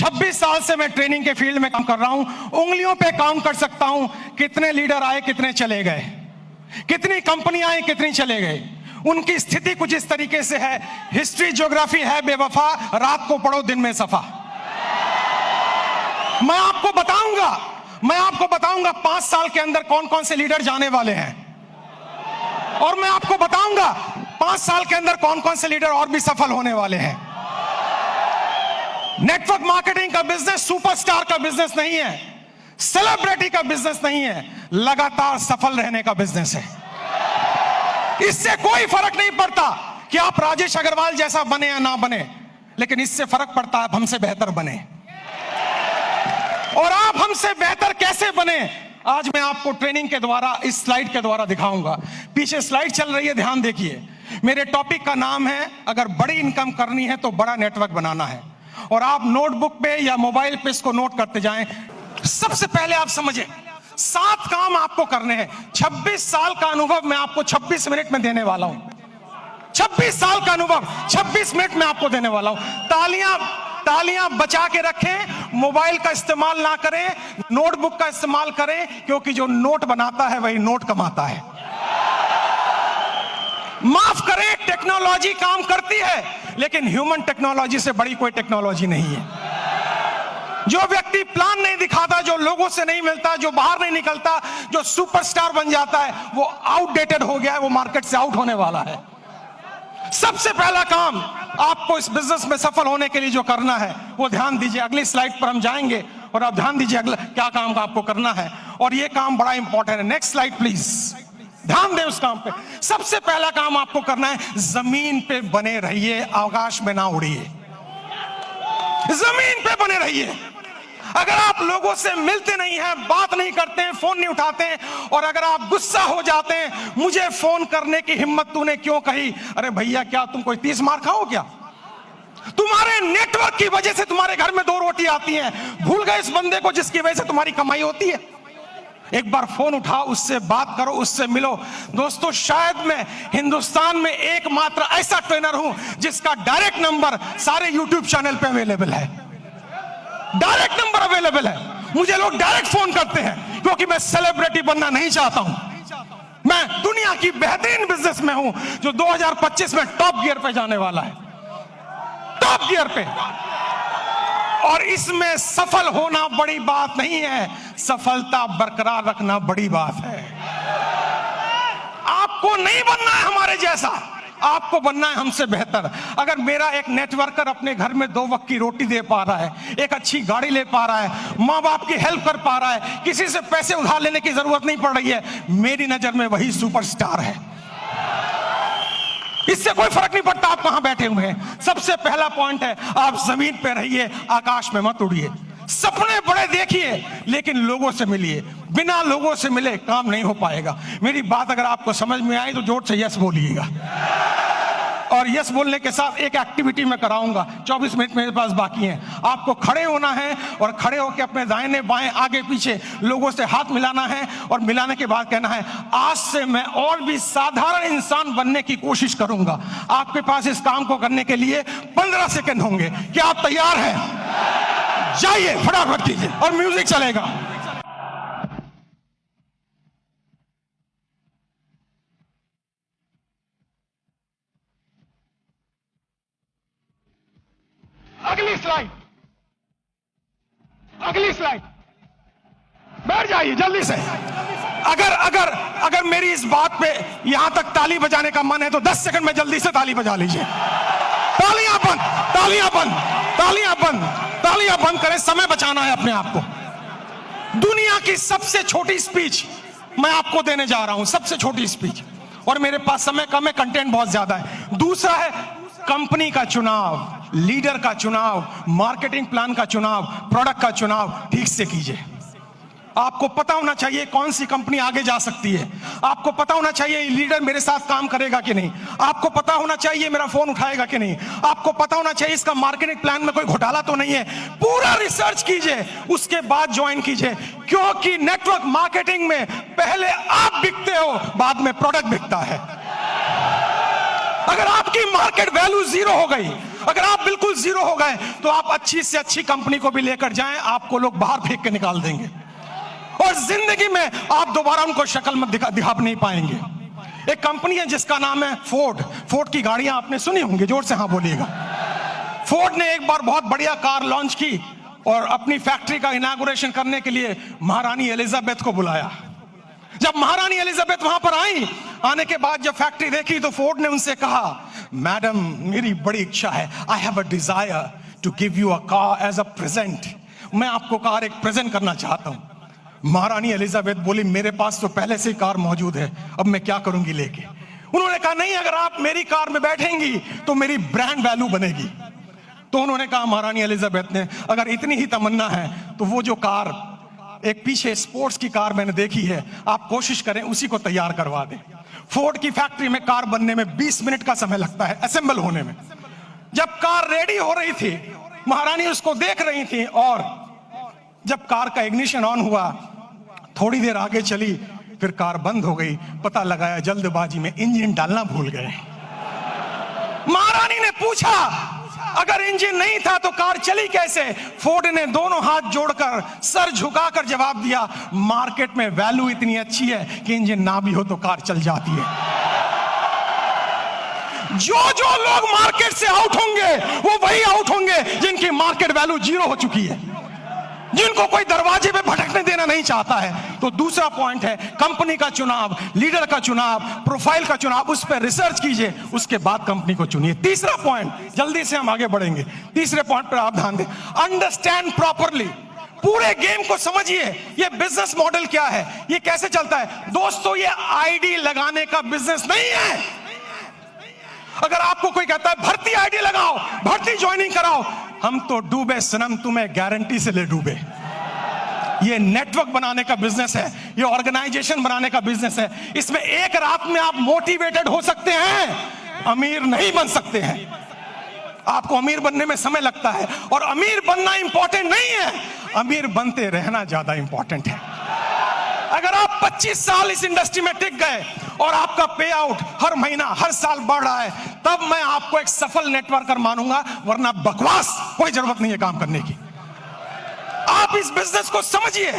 26 साल से मैं ट्रेनिंग के फील्ड में काम कर रहा हूं। उंगलियों पे काउंट कर सकता हूं कितने लीडर आए, कितने चले गए, कितनी कंपनियां आई, कितनी चले गए। उनकी स्थिति कुछ इस तरीके से है, हिस्ट्री ज्योग्राफी है बेवफा, रात को पढ़ो दिन में सफा। मैं आपको बताऊंगा 5 साल के अंदर कौन कौन से लीडर जाने वाले हैं, और मैं आपको बताऊंगा 5 साल के अंदर कौन कौन से लीडर और भी सफल होने वाले हैं। नेटवर्क मार्केटिंग का बिजनेस सुपरस्टार का बिजनेस नहीं है, सेलिब्रिटी का बिजनेस नहीं है, लगातार सफल रहने का बिजनेस है। इससे कोई फर्क नहीं पड़ता कि आप राजेश अग्रवाल जैसा बने या ना बने, लेकिन इससे फर्क पड़ता है आप हमसे बेहतर बने। और आप हमसे बेहतर कैसे बने, आज मैं आपको ट्रेनिंग के द्वारा, इस स्लाइड के द्वारा दिखाऊंगा। पीछे स्लाइड चल रही है, ध्यान देखिए। मेरे टॉपिक का नाम है, अगर बड़ी इनकम करनी है तो बड़ा नेटवर्क बनाना है। और आप नोटबुक पे या मोबाइल पे इसको नोट करते जाएं। सबसे पहले आप समझें 7 काम आपको करने हैं। 26 साल का अनुभव मैं आपको 26 मिनट में देने वाला हूं। 26 साल का अनुभव 26 मिनट में आपको देने वाला हूं। तालियां बचा के रखें, मोबाइल का इस्तेमाल ना करें, नोटबुक का इस्तेमाल करें, क्योंकि जो नोट बनाता है वही नोट कमाता है। माफ करें, टेक्नोलॉजी काम करती है, लेकिन ह्यूमन टेक्नोलॉजी से बड़ी कोई टेक्नोलॉजी नहीं है। जो व्यक्ति प्लान नहीं दिखाता, जो लोगों से नहीं मिलता, जो बाहर नहीं निकलता, जो सुपरस्टार बन जाता है, वो आउटडेटेड हो गया है, वो मार्केट से आउट होने वाला है। सबसे पहला काम आपको इस बिजनेस में सफल होने के लिए जो करना है वो ध्यान दीजिए। अगली स्लाइड पर हम जाएंगे और आप ध्यान दीजिए अगला क्या काम का आपको करना है, और ये काम बड़ा इंपॉर्टेंट है। नेक्स्ट स्लाइड प्लीज, ध्यान दें उस काम पे। सबसे पहला काम आपको करना है, जमीन पे बने रहिए, आकाश में ना उड़िए। जमीन पे बने रहिए। अगर आप लोगों से मिलते नहीं हैं, बात नहीं करते हैं, फोन नहीं उठाते हैं, और अगर आप गुस्सा हो जाते हैं, मुझे फोन करने की हिम्मत तूने क्यों कही, अरे भैया क्या तुम कोई 30 मार खाओ क्या? तुम्हारे नेटवर्क की वजह से तुम्हारे घर में 2 रोटी आती हैं। भूल गए इस बंदे को जिसकी वजह से तुम्हारी कमाई होती है? एक बार फोन उठाओ, उससे बात करो, उससे मिलो। दोस्तों, शायद मैं हिंदुस्तान में एकमात्र ऐसा ट्रेनर हूं जिसका डायरेक्ट नंबर सारे यूट्यूब चैनल पे अवेलेबल है। डायरेक्ट नंबर अवेलेबल है। मुझे लोग डायरेक्ट फोन करते हैं, क्योंकि मैं सेलिब्रिटी बनना नहीं चाहता हूं। मैं दुनिया की बेहतरीन बिजनेस में हूं जो 2025 में टॉप गियर पे जाने वाला है, टॉप गियर पे। और इसमें सफल होना बड़ी बात नहीं है, सफलता बरकरार रखना बड़ी बात है। आपको नहीं बनना है हमारे जैसा, आपको बनना है हमसे बेहतर। अगर मेरा एक नेटवर्कर अपने घर में 2 वक्त की रोटी दे पा रहा है, एक अच्छी गाड़ी ले पा रहा है, माँ बाप की हेल्प कर पा रहा है, किसी से पैसे उधार लेने की जरूरत नहीं पड़ रही है, मेरी नजर में वही सुपरस्टार है। इससे कोई फर्क नहीं पड़ता आप कहां बैठे हुए हैं। सबसे पहला पॉइंट है, आप जमीन पे रहिए, आकाश में मत उड़िए। सपने बड़े देखिए, लेकिन लोगों से मिलिए। बिना लोगों से मिले काम नहीं हो पाएगा। मेरी बात अगर आपको समझ में आई तो जोर से यस बोलिएगा। और यस बोलने के साथ एक एक्टिविटी मैं कराऊंगा। 24 मिनट मेरे पास बाकी हैं। आपको खड़े होना है और खड़े होकर अपने दाहिने बाएं आगे पीछे लोगों से हाथ मिलाना है, और मिलाने के बाद कहना है, आज से मैं और भी साधारण इंसान बनने की कोशिश करूंगा। आपके पास इस काम को करने के लिए 15 सेकंड होंगे। क्या आप तैयार हैं? जाइए, फटाफट कीजिए, और म्यूजिक चलेगा। अगली स्लाइड, बैठ जाइए जल्दी से। अगर मेरी इस बात पे यहां तक ताली बजाने का मन है तो 10 सेकंड में जल्दी से ताली बजा लीजिए। तालियां बंद, तालियां बंद, तालियां बंद, तालियां बंद करें। समय बचाना है अपने आप को। दुनिया की सबसे छोटी स्पीच मैं आपको देने जा रहा हूं, सबसे छोटी स्पीच, और मेरे पास समय कम है, कंटेंट बहुत ज्यादा है। दूसरा है कंपनी का चुनाव, लीडर का चुनाव, मार्केटिंग प्लान का चुनाव, प्रोडक्ट का चुनाव ठीक से कीजिए। आपको पता होना चाहिए कौन सी कंपनी आगे जा सकती है। आपको पता होना चाहिए लीडर मेरे साथ काम करेगा कि नहीं। आपको पता होना चाहिए मेरा फोन उठाएगा कि नहीं। आपको पता होना चाहिए इसका मार्केटिंग प्लान में कोई घोटाला तो नहीं है। पूरा रिसर्च कीजिए, उसके बाद ज्वाइन कीजिए, क्योंकि नेटवर्क मार्केटिंग में पहले आप बिकते हो, बाद में प्रोडक्ट बिकता है। अगर आपकी मार्केट वैल्यू 0 हो गई, अगर आप बिल्कुल जीरो हो गए तो आप अच्छी से अच्छी कंपनी को भी लेकर जाएं, आपको लोग बाहर फेंक के निकाल देंगे और जिंदगी में आप दोबारा उनको शक्ल में दिखा नहीं पाएंगे। एक कंपनी है जिसका नाम है फोर्ड। फोर्ड की गाड़ियां आपने सुनी होंगी, जोर से हाँ बोलिएगा। फोर्ड ने एक बार बहुत बढ़िया कार लॉन्च की और अपनी फैक्ट्री का इनॉग्रेशन करने के लिए महारानी एलिजाबेथ को बुलाया। जब महारानी एलिजाबेथ वहां पर आई, आने के बाद जब फैक्ट्री देखी तो फोर्ड ने उनसे कहा, मैडम मेरी बड़ी इच्छा है, I have a desire to give you a car as a present. मैं आपको कार एक प्रेजेंट करना चाहता हूं। महारानी एलिजाबेथ बोली, मेरे पास तो पहले से ही कार मौजूद है, अब मैं क्या करूंगी लेके। उन्होंने कहा, नहीं, अगर आप मेरी कार में बैठेंगी तो मेरी ब्रांड वैल्यू बनेगी। तो उन्होंने कहा, महारानी एलिजाबेथ ने, अगर इतनी ही तमन्ना है तो वो जो कार एक पीछे स्पोर्ट्स की कार मैंने देखी है, आप कोशिश करें उसी को तैयार करवा दें। फोर्ड की फैक्ट्री में कार बनने में 20 मिनट का समय लगता है, असेंबल होने में। जब कार रेडी हो रही थी, महारानी उसको देख रही थी और जब कार का इग्निशन ऑन हुआ, थोड़ी देर आगे चली, फिर कार बंद हो गई। पता लगाया जल्दबाजी में इंजन डालना भूल गए। महारानी ने पूछा, अगर इंजन नहीं था तो कार चली कैसे? फोर्ड ने दोनों हाथ जोड़कर सर झुकाकर जवाब दिया, मार्केट में वैल्यू इतनी अच्छी है कि इंजन ना भी हो तो कार चल जाती है। जो लोग मार्केट से आउट होंगे वो वही आउट होंगे जिनकी मार्केट वैल्यू जीरो हो चुकी है, जिनको कोई दरवाजे पे भटकने देना नहीं चाहता है। तो दूसरा पॉइंट है कंपनी का चुनाव, लीडर का चुनाव, प्रोफाइल का चुनाव, उस पर रिसर्च कीजिए, उसके बाद कंपनी को चुनिए। तीसरा पॉइंट, जल्दी से हम आगे बढ़ेंगे, तीसरे पॉइंट पर आप ध्यान दें, अंडरस्टैंड प्रॉपरली। पूरे गेम को समझिए, ये बिजनेस मॉडल क्या है, ये कैसे चलता है। दोस्तों, ये आईडी लगाने का बिजनेस नहीं है। अगर आपको कोई कहता है भर्ती आईडी लगाओ, भर्ती ज्वाइनिंग कराओ, हम तो डूबे सनम, तुम्हें गारंटी से ले डूबे। ये नेटवर्क बनाने का बिजनेस है, ये ऑर्गेनाइजेशन बनाने का बिजनेस है। इसमें एक रात में आप मोटिवेटेड हो सकते हैं, अमीर नहीं बन सकते हैं। आपको अमीर बनने में समय लगता है और अमीर बनना इंपॉर्टेंट नहीं है, अमीर बनते रहना ज्यादा इंपॉर्टेंट है। अगर आप 25 साल इस इंडस्ट्री में टिक गए और आपका पे आउट हर महीना हर साल बढ़ रहा है, तब मैं आपको एक सफल नेटवर्कर मानूंगा, वरना बकवास कोई जरूरत नहीं है काम करने की। आप इस बिजनेस को समझिए,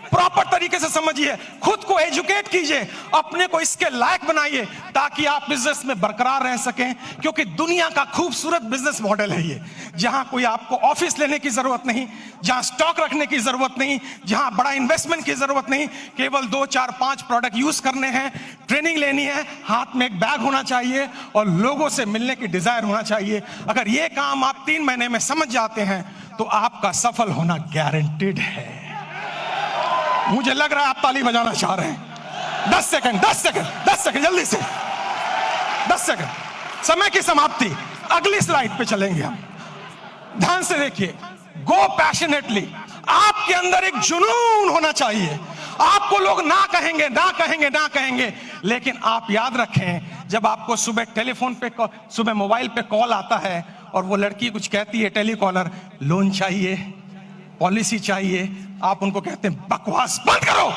प्रॉपर तरीके से समझिए, खुद को एजुकेट कीजिए, अपने को इसके लायक बनाइए ताकि आप बिजनेस में बरकरार रह सकें। क्योंकि दुनिया का खूबसूरत बिजनेस मॉडल है ये, जहां कोई आपको ऑफिस लेने की जरूरत नहीं, जहां स्टॉक रखने की जरूरत नहीं, जहां बड़ा इन्वेस्टमेंट की जरूरत नहीं, केवल 2, 4, 5 प्रोडक्ट यूज करने हैं, ट्रेनिंग लेनी है, हाथ में एक बैग होना चाहिए और लोगों से मिलने की डिजायर होना चाहिए। अगर ये काम आप 3 महीने में समझ जाते हैं तो आपका सफल होना गारंटेड है। मुझे लग रहा है आप ताली बजाना चाह रहे हैं। 10 सेकंड जल्दी से, 10 सेकंड, समय की समाप्ति। अगली स्लाइड पे चलेंगे हम, ध्यान से देखिए। गो पैशनेटली, आपके अंदर एक जुनून होना चाहिए। आपको लोग ना कहेंगे, लेकिन आप याद रखें, जब आपको सुबह टेलीफोन पे, सुबह मोबाइल पे कॉल आता है और वो लड़की कुछ कहती है, टेलीकॉलर, लोन चाहिए, पॉलिसी चाहिए, आप उनको कहते हैं बकवास बंद करो,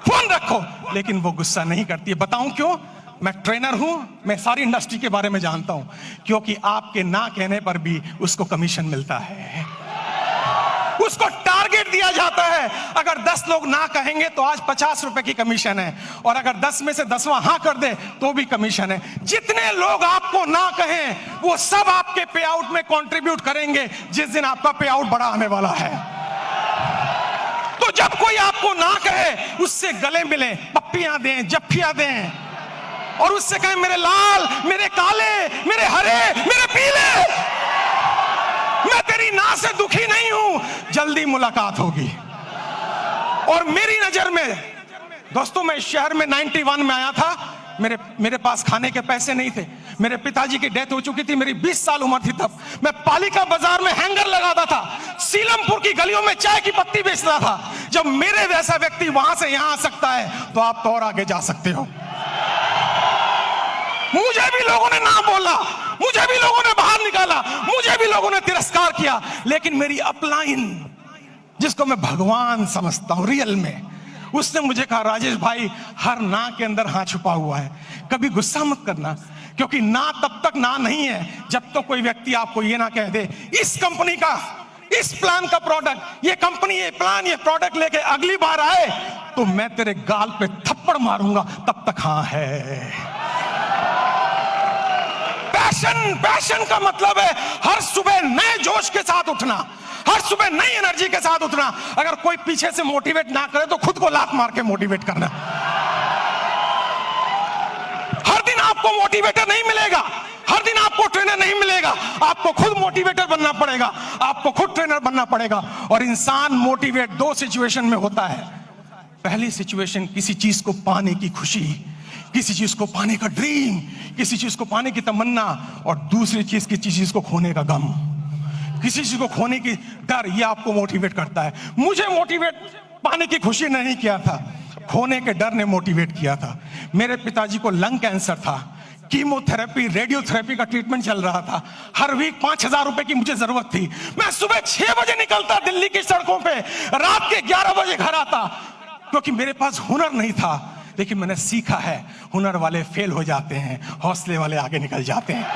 फोन रखो, लेकिन वो गुस्सा नहीं करती है। बताऊं क्यों? मैं ट्रेनर हूं, मैं सारी इंडस्ट्री के बारे में जानता हूं। क्योंकि आपके ना कहने पर भी उसको कमीशन मिलता है, उसको टारगेट दिया जाता है। अगर 10 लोग ना कहेंगे तो आज 50 रुपए की कमीशन है, और अगर 10 में से 10वां हाँ कर दे तो भी कमीशन है। जितने लोग आपको ना कहें वो सब आपके पे आउट में कंट्रीब्यूट करेंगे जिस दिन आपका पे आउट बड़ा आने वाला है। तो जब कोई आपको ना कहे, उससे गले मिलें, पप्पियां दें, जफ्फियां दें, और उससे कहें मेरे लाल, मेरे काले, मेरे हरे, मेरे पीले, मैं तेरी ना से दुखी नहीं हूं, जल्दी मुलाकात होगी। और मेरी नजर में दोस्तों, मैं इस शहर में 91 में आया था, मेरे पास खाने के पैसे नहीं थे, मेरे पिताजी की डेथ हो चुकी थी, मेरी 20 साल उम्र थी तब। मैं पालिका बाजार में हैंगर लगाता था, सीलमपुर की गलियों में चाय की पत्ती बेचता था। जब मेरे जैसा व्यक्ति वहां से यहां आ सकता है तो आप तो और आगे जा सकते हो। मुझे भी लोगों ने ना बोला, मुझे भी लोगों ने बाहर निकाला, मुझे भी लोगों ने तिरस्कार किया, लेकिन मेरी अपलाइन, जिसको मैं भगवान समझता हूं रियल में, उसने मुझे कहा, राजेश भाई, हर ना के अंदर हाँ छुपा हुआ है, कभी गुस्सा मत करना, क्योंकि ना तब तक ना नहीं है जब तो कोई व्यक्ति आपको ये ना कह दे इस कंपनी का, इस प्लान का प्रोडक्ट, ये कंपनी, ये प्लान, ये प्रोडक्ट लेके अगली बार आए तो मैं तेरे गाल पे थप्पड़ मारूंगा, तब तक हाँ है। पैशन का मतलब है हर सुबह नए जोश के साथ उठना, हर सुबह नई एनर्जी के साथ उठना। अगर कोई पीछे से मोटिवेट ना करे तो खुद को लात मार के मोटिवेट करना। हर दिन आपको मोटिवेटर नहीं मिलेगा, हर दिन आपको ट्रेनर नहीं मिलेगा, आपको खुद मोटिवेटर बनना पड़ेगा, आपको खुद ट्रेनर बनना पड़ेगा। और इंसान मोटिवेट दो सिचुएशन में होता है। पहली सिचुएशन किसी चीज को पाने की खुशी, किसी चीज को पाने का ड्रीम, किसी चीज को पाने की तमन्ना, और दूसरी चीज किसी चीज को खोने का गम, किसी चीज को खोने की डर, ये आपको मोटिवेट करता है। मुझे मोटिवेट पाने की खुशी ने नहीं किया था, खोने के डर ने मोटिवेट किया था। मेरे पिताजी को लंग कैंसर था, कीमोथेरेपी, रेडियोथेरेपी का ट्रीटमेंट चल रहा था। हर वीक 5,000 रुपए की मुझे जरूरत थी। मैं सुबह 6 बजे निकलता दिल्ली की सड़कों पे, रात के 11 बजे घर आता, क्योंकि मेरे पास हुनर नहीं था। लेकिन मैंने सीखा है, हुनर वाले फेल हो जाते हैं, हौसले वाले आगे निकल जाते हैं।